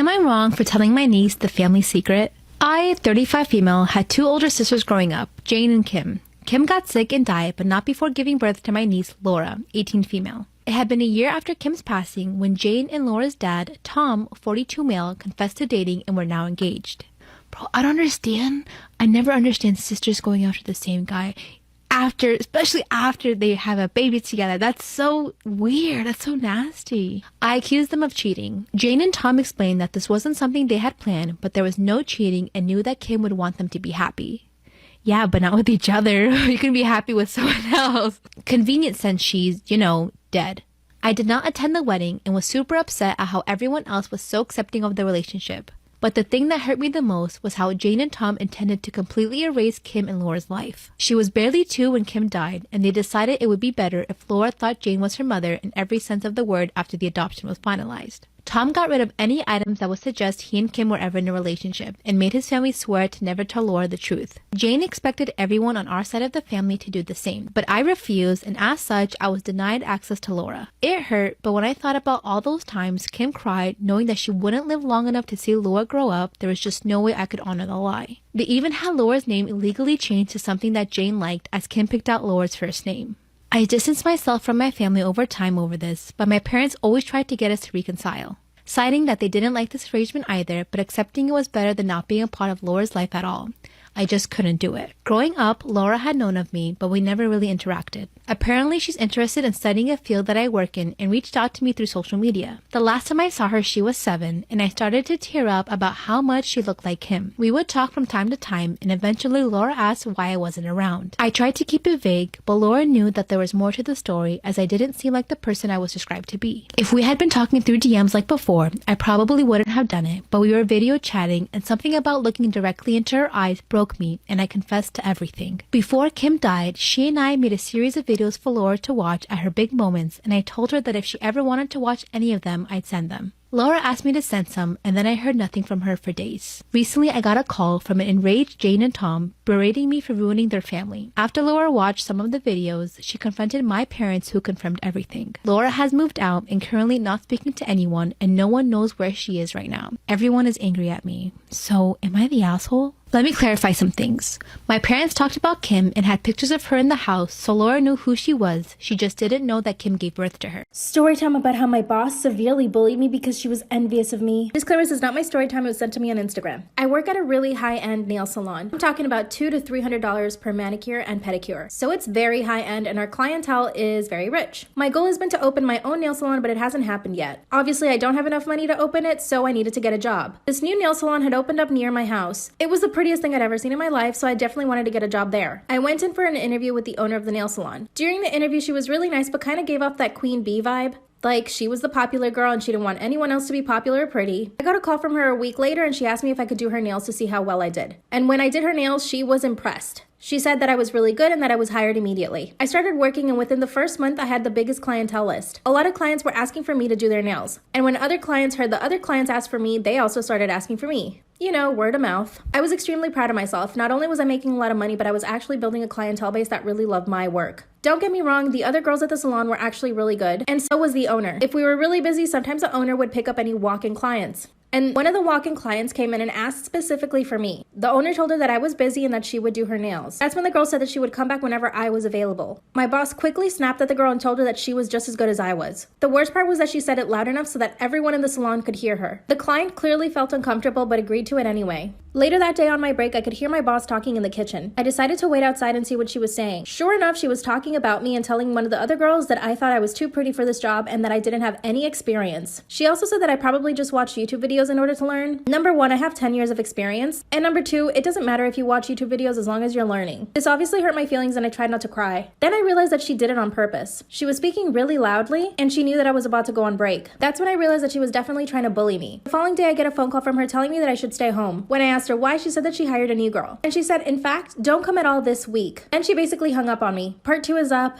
Am I wrong for telling my niece the family secret? I, 35 female, had 2 older sisters growing up, Jane and Kim. Kim got sick and died, but not before giving birth to my niece, Laura, 18 female. It had been a year after Kim's passing when Jane and Laura's dad, Tom, 42 male, confessed to dating and were now engaged. Bro, I don't understand. I never understand sisters going after the same guy. Especially after they have a baby together. That's so weird. That's so nasty. I accused them of cheating. Jane and Tom explained that this wasn't something they had planned, but there was no cheating and knew that Kim would want them to be happy. Yeah, but not with each other. You can be happy with someone else. Convenient since she's, dead. I did not attend the wedding and was super upset at how everyone else was so accepting of the relationship. But the thing that hurt me the most was how Jane and Tom intended to completely erase Kim and Laura's life. She was barely 2 when Kim died, and they decided it would be better if Laura thought Jane was her mother in every sense of the word after the adoption was finalized. Tom got rid of any items that would suggest he and Kim were ever in a relationship and made his family swear to never tell Laura the truth. Jane expected everyone on our side of the family to do the same, but I refused, and as such, I was denied access to Laura. It hurt, but when I thought about all those times Kim cried, knowing that she wouldn't live long enough to see Laura grow up, there was just no way I could honor the lie. They even had Laura's name illegally changed to something that Jane liked, as Kim picked out Laura's first name. I distanced myself from my family over time over this, but my parents always tried to get us to reconcile, citing that they didn't like this arrangement either, but accepting it was better than not being a part of Laura's life at all. I just couldn't do it. Growing up, Laura had known of me, but we never really interacted. Apparently, she's interested in studying a field that I work in and reached out to me through social media. The last time I saw her, she was 7, and I started to tear up about how much she looked like him. We would talk from time to time, and eventually Laura asked why I wasn't around. I tried to keep it vague, but Laura knew that there was more to the story, as I didn't seem like the person I was described to be. If we had been talking through DMs like before, I probably wouldn't have done it, but we were video chatting, and something about looking directly into her eyes broke me, and I confessed to everything. Before Kim died, she and I made a series of videos for Laura to watch at her big moments, and I told her that if she ever wanted to watch any of them, I'd send them. Laura asked me to send some, and then I heard nothing from her for days. Recently, I got a call from an enraged Jane and Tom berating me for ruining their family. After Laura watched some of the videos, she confronted my parents, who confirmed everything. Laura has moved out and currently not speaking to anyone, and no one knows where she is right now. Everyone is angry at me. So, am I the asshole? Let me clarify some things. My parents talked about Kim and had pictures of her in the house, so Laura knew who she was. She just didn't know that Kim gave birth to her. Storytime about how my boss severely bullied me because she was envious of me. Disclaimer, this is not my story time. It was sent to me on Instagram. I work at a really high-end nail salon. I'm talking about $200 to $300 per manicure and pedicure. So it's very high-end, and our clientele is very rich. My goal has been to open my own nail salon, but it hasn't happened yet. Obviously, I don't have enough money to open it, so I needed to get a job. This new nail salon had opened up near my house. It was the prettiest thing I'd ever seen in my life, so I definitely wanted to get a job there. I went in for an interview with the owner of the nail salon. During the interview, she was really nice, but kind of gave off that queen bee vibe. Like, she was the popular girl and she didn't want anyone else to be popular or pretty. I got a call from her a week later and she asked me if I could do her nails to see how well I did. And when I did her nails, she was impressed. She said that I was really good and that I was hired immediately. I started working, and within the first month, I had the biggest clientele list. A lot of clients were asking for me to do their nails. And when other clients heard the other clients ask for me, they also started asking for me. Word of mouth. I was extremely proud of myself. Not only was I making a lot of money, but I was actually building a clientele base that really loved my work. Don't get me wrong, the other girls at the salon were actually really good, and so was the owner. If we were really busy, sometimes the owner would pick up any walk-in clients. And one of the walk-in clients came in and asked specifically for me. The owner told her that I was busy and that she would do her nails. That's when the girl said that she would come back whenever I was available. My boss quickly snapped at the girl and told her that she was just as good as I was. The worst part was that she said it loud enough so that everyone in the salon could hear her. The client clearly felt uncomfortable but agreed to it anyway. Later that day on my break, I could hear my boss talking in the kitchen. I decided to wait outside and see what she was saying. Sure enough, she was talking about me and telling one of the other girls that I thought I was too pretty for this job and that I didn't have any experience. She also said that I probably just watched YouTube videos in order to learn. Number 1, I have 10 years of experience. And number 2, it doesn't matter if you watch YouTube videos as long as you're learning. This obviously hurt my feelings and I tried not to cry. Then I realized that she did it on purpose. She was speaking really loudly and she knew that I was about to go on break. That's when I realized that she was definitely trying to bully me. The following day, I get a phone call from her telling me that I should stay home. When I asked her why, she said that she hired a new girl. And she said, in fact, don't come at all this week. And she basically hung up on me. Part 2 is up.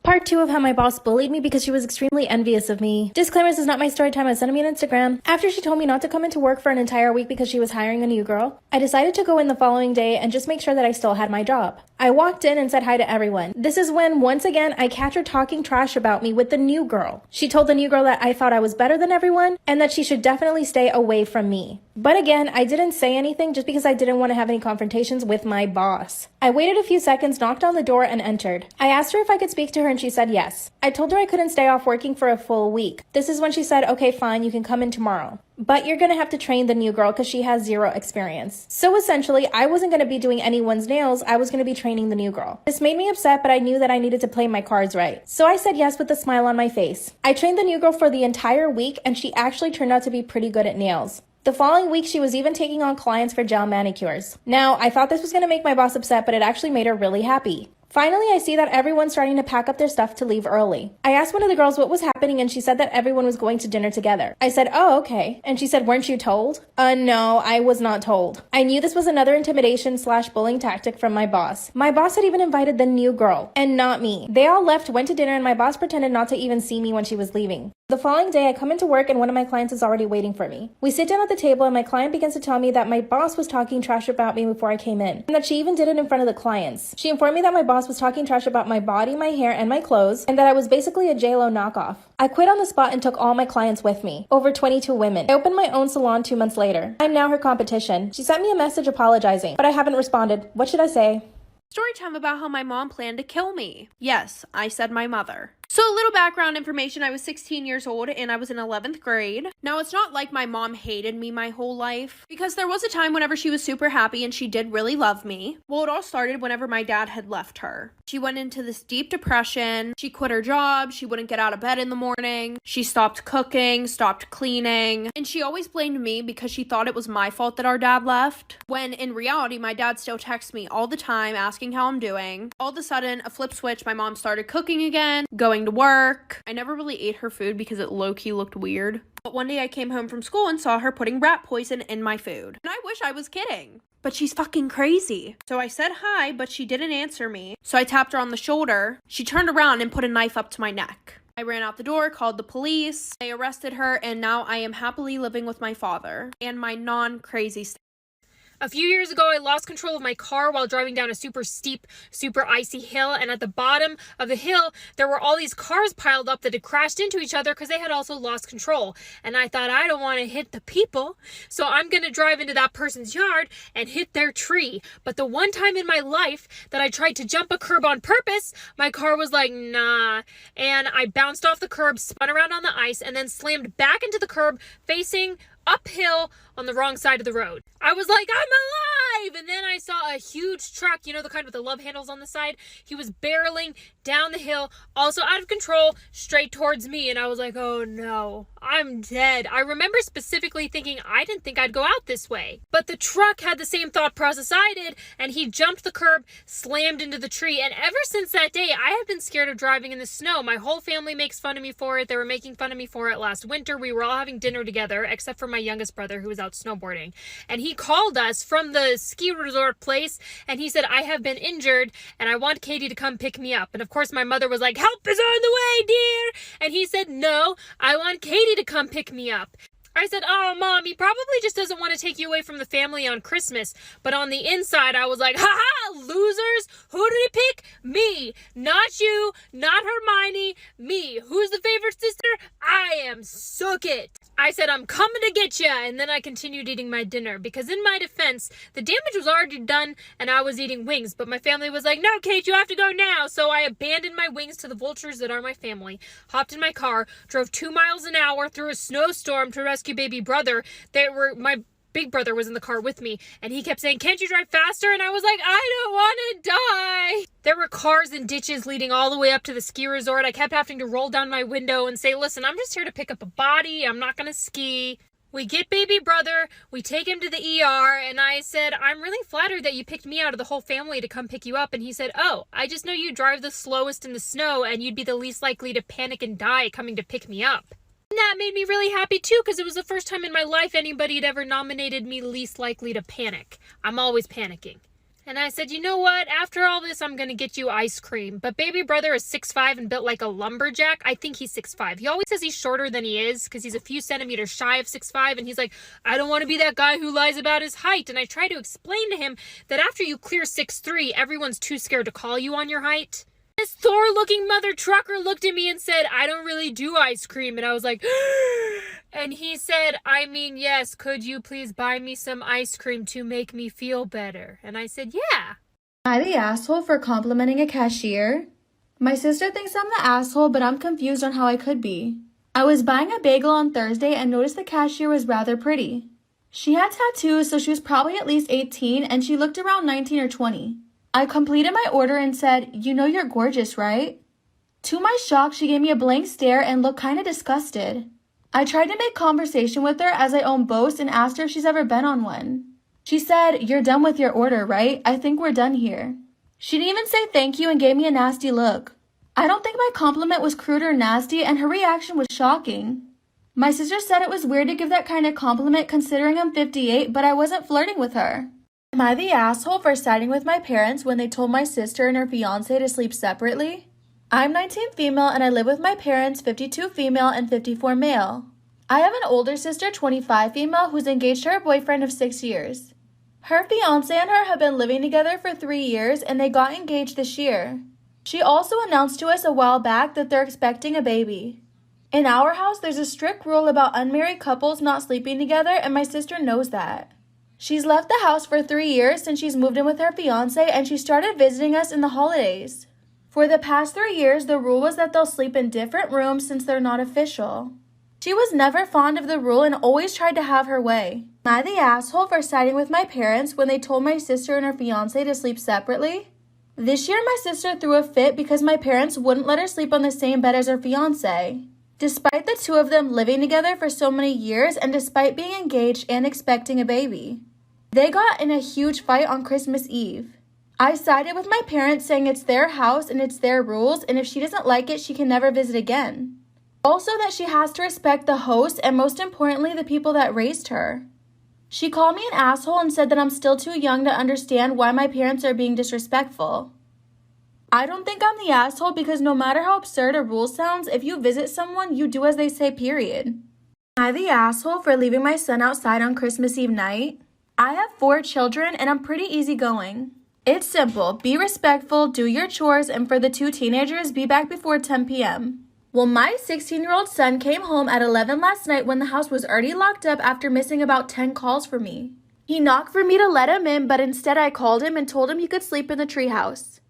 Part 2 of how my boss bullied me because she was extremely envious of me. Disclaimer, this is not my story time. I sent me on Instagram. After she told me not to come into work for an entire week because she was hiring a new girl, I decided to go in the following day and just make sure that I still had my job. I walked in and said hi to everyone. This is when, once again, I catch her talking trash about me with the new girl. She told the new girl that I thought I was better than everyone and that she should definitely stay away from me. But again, I didn't say anything just because I didn't want to have any confrontations with my boss. I waited a few seconds, knocked on the door, and entered. I asked her if I could speak to her and she said yes. I told her I couldn't stay off working for a full week. This is when she said, okay, fine, you can come in tomorrow. But you're gonna have to train the new girl because she has zero experience. So essentially, I wasn't gonna be doing anyone's nails, I was gonna be training the new girl. This made me upset, but I knew that I needed to play my cards right. So I said yes with a smile on my face. I trained the new girl for the entire week and she actually turned out to be pretty good at nails. The following week, she was even taking on clients for gel manicures. Now, I thought this was gonna make my boss upset, but it actually made her really happy. Finally, I see that everyone's starting to pack up their stuff to leave early. I asked one of the girls what was happening and she said that everyone was going to dinner together. I said, oh, okay. And she said, weren't you told? No, I was not told. I knew this was another intimidation/bullying tactic from my boss. My boss had even invited the new girl, and not me. They all left, went to dinner, and my boss pretended not to even see me when she was leaving. The following day, I come into work and one of my clients is already waiting for me. We sit down at the table and my client begins to tell me that my boss was talking trash about me before I came in, and that she even did it in front of the clients. She informed me that my boss was talking trash about my body, my hair, and my clothes, and that I was basically a JLo knockoff. I quit on the spot and took all my clients with me, over 22 women. I opened my own salon 2 months later. I'm now her competition. She sent me a message apologizing, but I haven't responded. What should I say? Story time about how my mom planned to kill me. Yes, I said my mother. So a little background information, I was 16 years old and I was in 11th grade. Now it's not like my mom hated me my whole life, because there was a time whenever she was super happy and she did really love me. Well, it all started whenever my dad had left her. She went into this deep depression, she quit her job, she wouldn't get out of bed in the morning, she stopped cooking, stopped cleaning, and she always blamed me because she thought it was my fault that our dad left, when in reality my dad still texts me all the time asking how I'm doing. All of a sudden, a flip switch, my mom started cooking again, going to work. I never really ate her food because it low-key looked weird. But one day I came home from school and saw her putting rat poison in my food. And I wish I was kidding. But she's fucking crazy. So I said hi, but she didn't answer me. So I tapped her on the shoulder. She turned around and put a knife up to my neck. I ran out the door, called the police. They arrested her, and now I am happily living with my father and my non-crazy stepdad. A few years ago, I lost control of my car while driving down a super steep, super icy hill, and at the bottom of the hill, there were all these cars piled up that had crashed into each other because they had also lost control. And I thought, I don't want to hit the people, so I'm going to drive into that person's yard and hit their tree. But the one time in my life that I tried to jump a curb on purpose, my car was like, nah. And I bounced off the curb, spun around on the ice, and then slammed back into the curb, facing uphill on the wrong side of the road. I was like, I'm alive! And then I saw a huge truck, you know, the kind with the love handles on the side. He was barreling down the hill, also out of control, straight towards me. And I was like, oh no, I'm dead. I remember specifically thinking, I didn't think I'd go out this way. But the truck had the same thought process I did, and he jumped the curb, slammed into the tree. And ever since that day, I have been scared of driving in the snow. My whole family makes fun of me for it. They were making fun of me for it last winter. We were all having dinner together, except for my youngest brother who was out snowboarding. And he called us from the ski resort place, and he said, I have been injured, and I want Katie to come pick me up. And of course, my mother was like, help is on the way, dear. And he said, no, I want Katie to come pick me up. I said, oh, Mom, he probably just doesn't want to take you away from the family on Christmas. But on the inside, I was like, ha-ha, losers. Who did he pick? Me. Not you, not Hermione, me. Who's the favorite sister? I am. Suck it. I said, I'm coming to get ya. And then I continued eating my dinner because in my defense, the damage was already done and I was eating wings. But my family was like, no, Kate, you have to go now. So I abandoned my wings to the vultures that are my family, hopped in my car, drove 2 miles an hour through a snowstorm to rescue baby brother. My big brother was in the car with me, and he kept saying, can't you drive faster? And I was like, I don't want to die. There were cars and ditches leading all the way up to the ski resort. I kept having to roll down my window and say, listen, I'm just here to pick up a body. I'm not going to ski. We get baby brother, we take him to the ER, and I said, I'm really flattered that you picked me out of the whole family to come pick you up. And he said, oh, I just know you drive the slowest in the snow, and you'd be the least likely to panic and die coming to pick me up. And that made me really happy too, because it was the first time in my life anybody had ever nominated me least likely to panic. I'm always panicking. And I said, you know what? After all this, I'm going to get you ice cream. But baby brother is 6'5" and built like a lumberjack. I think he's 6'5". He always says he's shorter than he is because he's a few centimeters shy of 6'5". And he's like, I don't want to be that guy who lies about his height. And I try to explain to him that after you clear 6'3", everyone's too scared to call you on your height. This Thor-looking mother trucker looked at me and said, I don't really do ice cream. And I was like, and he said, I mean, yes, could you please buy me some ice cream to make me feel better? And I said, yeah. Am I the asshole for complimenting a cashier? My sister thinks I'm the asshole, but I'm confused on how I could be. I was buying a bagel on Thursday and noticed the cashier was rather pretty. She had tattoos, so she was probably at least 18, and she looked around 19 or 20. I completed my order and said, you know you're gorgeous, right? To my shock, she gave me a blank stare and looked kind of disgusted. I tried to make conversation with her as I own boasts and asked her if she's ever been on one. She said, you're done with your order, right? I think we're done here. She didn't even say thank you and gave me a nasty look. I don't think my compliment was crude or nasty, and her reaction was shocking. My sister said it was weird to give that kind of compliment considering I'm 58, but I wasn't flirting with her. Am I the asshole for siding with my parents when they told my sister and her fiancé to sleep separately? I'm 19 female and I live with my parents, 52 female and 54 male. I have an older sister, 25 female, who's engaged to her boyfriend of 6 years. Her fiancé and her have been living together for 3 years and they got engaged this year. She also announced to us a while back that they're expecting a baby. In our house, there's a strict rule about unmarried couples not sleeping together, and my sister knows that. She's left the house for 3 years since she's moved in with her fiancé, and she started visiting us in the holidays. For the past 3 years, the rule was that they'll sleep in different rooms since they're not official. She was never fond of the rule and always tried to have her way. Am I the asshole for siding with my parents when they told my sister and her fiancé to sleep separately? This year, my sister threw a fit because my parents wouldn't let her sleep on the same bed as her fiancé. Despite the two of them living together for so many years and despite being engaged and expecting a baby. They got in a huge fight on Christmas Eve. I sided with my parents saying it's their house and it's their rules, and if she doesn't like it, she can never visit again. Also that she has to respect the host and most importantly, the people that raised her. She called me an asshole and said that I'm still too young to understand why my parents are being disrespectful. I don't think I'm the asshole because no matter how absurd a rule sounds, if you visit someone, you do as they say, period. Am I the asshole for leaving my son outside on Christmas Eve night? I have 4 children and I'm pretty easygoing. It's simple, be respectful, do your chores, and for the 2 teenagers, be back before 10 p.m. Well, my 16-year-old son came home at 11 last night when the house was already locked up after missing about 10 calls from me. He knocked for me to let him in, but instead I called him and told him he could sleep in the treehouse.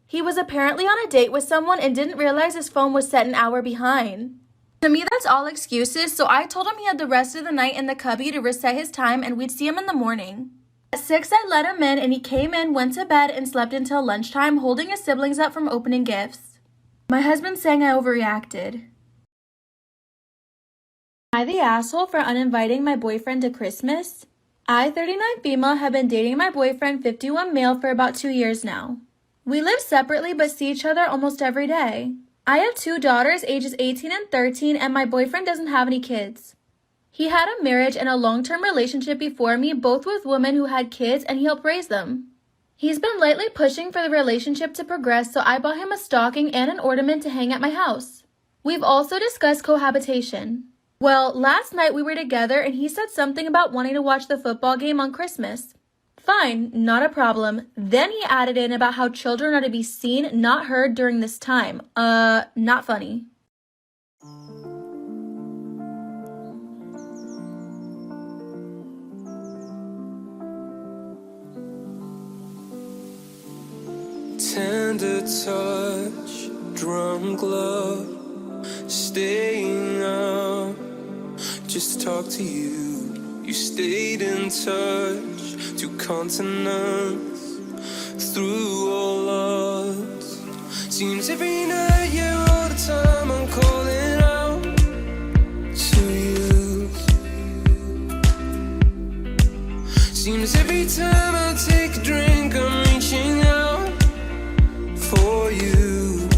He was apparently on a date with someone and didn't realize his phone was set an hour behind. To me, that's all excuses, so I told him he had the rest of the night in the cubby to reset his time and we'd see him in the morning. At 6, I let him in and he came in, went to bed, and slept until lunchtime, holding his siblings up from opening gifts. My husband saying I overreacted. Am I the asshole for uninviting my boyfriend to Christmas? I, 39 female, have been dating my boyfriend, 51 male, for about 2 years now. We live separately but see each other almost every day. I have 2 daughters, ages 18 and 13, and my boyfriend doesn't have any kids. He had a marriage and a long-term relationship before me, both with women who had kids, and he helped raise them. He's been lately pushing for the relationship to progress, so I bought him a stocking and an ornament to hang at my house. We've also discussed cohabitation. Well, last night we were together and he said something about wanting to watch the football game on Christmas. Fine, not a problem. Then he added in about how children are to be seen, not heard during this time. Not funny. Tender touch, drum glove, staying up just to talk to you. You stayed in touch, 2 continents, through all odds. Seems every night, yeah, all the time I'm calling out to you. Seems every time I take a drink, I'm reaching out for you.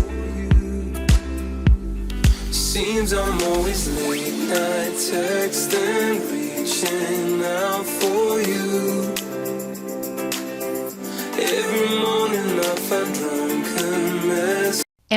Seems I'm always late night texting, reaching out for you.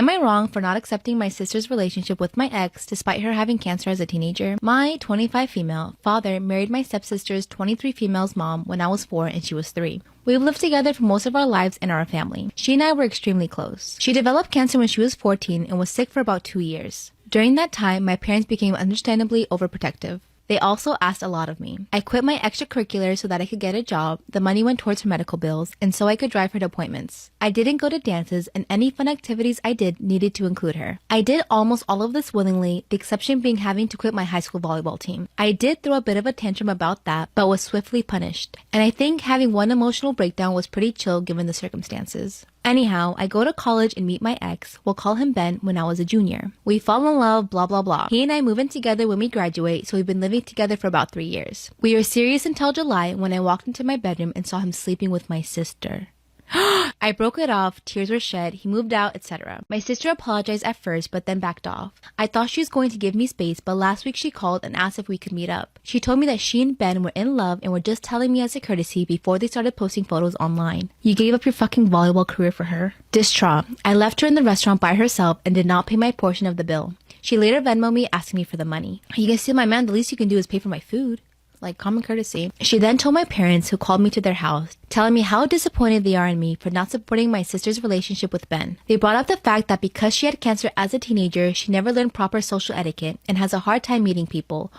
Am I wrong for not accepting my sister's relationship with my ex despite her having cancer as a teenager? My 25 female father married my stepsister's 23 female's mom when I was 4 and she was 3. We've lived together for most of our lives in our family. She and I were extremely close. She developed cancer when she was 14 and was sick for about 2 years. During that time, my parents became understandably overprotective. They also asked a lot of me. I quit my extracurriculars so that I could get a job, the money went towards her medical bills, and so I could drive her to appointments. I didn't go to dances, and any fun activities I did needed to include her. I did almost all of this willingly, the exception being having to quit my high school volleyball team. I did throw a bit of a tantrum about that, but was swiftly punished. And I think having one emotional breakdown was pretty chill given the circumstances. Anyhow, I go to college and meet my ex, we'll call him Ben, when I was a junior. We fall in love, blah blah blah. He and I move in together when we graduate, so we've been living together for about 3 years. We were serious until July when I walked into my bedroom and saw him sleeping with my sister. I broke it off, tears were shed, he moved out, etc. My sister apologized at first, but then backed off. I thought she was going to give me space, but last week she called and asked if we could meet up. She told me that she and Ben were in love and were just telling me as a courtesy before they started posting photos online. You gave up your fucking volleyball career for her? Distraught, I left her in the restaurant by herself and did not pay my portion of the bill. She later Venmoed me asking me for the money. You can steal my man, the least you can do is pay for my food. Like common courtesy. She then told my parents, who called me to their house, telling me how disappointed they are in me for not supporting my sister's relationship with Ben. They brought up the fact that because she had cancer as a teenager, she never learned proper social etiquette and has a hard time meeting people.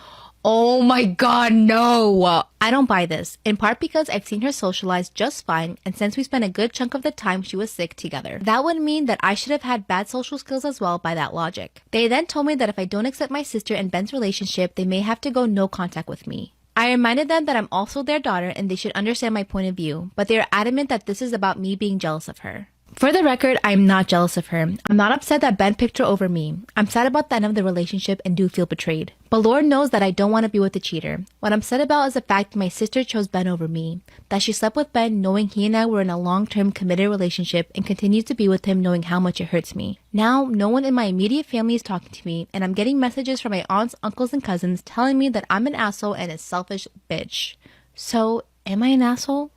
Oh my god, no! I don't buy this, in part because I've seen her socialize just fine, and since we spent a good chunk of the time she was sick together. That would mean that I should have had bad social skills as well by that logic. They then told me that if I don't accept my sister and Ben's relationship, they may have to go no contact with me. I reminded them that I'm also their daughter and they should understand my point of view, but they are adamant that this is about me being jealous of her. For the record, I'm not jealous of her. I'm not upset that Ben picked her over me. I'm sad about the end of the relationship and do feel betrayed. But Lord knows that I don't want to be with a cheater. What I'm sad about is the fact that my sister chose Ben over me. That she slept with Ben knowing he and I were in a long-term committed relationship and continues to be with him knowing how much it hurts me. Now, no one in my immediate family is talking to me, and I'm getting messages from my aunts, uncles, and cousins telling me that I'm an asshole and a selfish bitch. So, am I an asshole?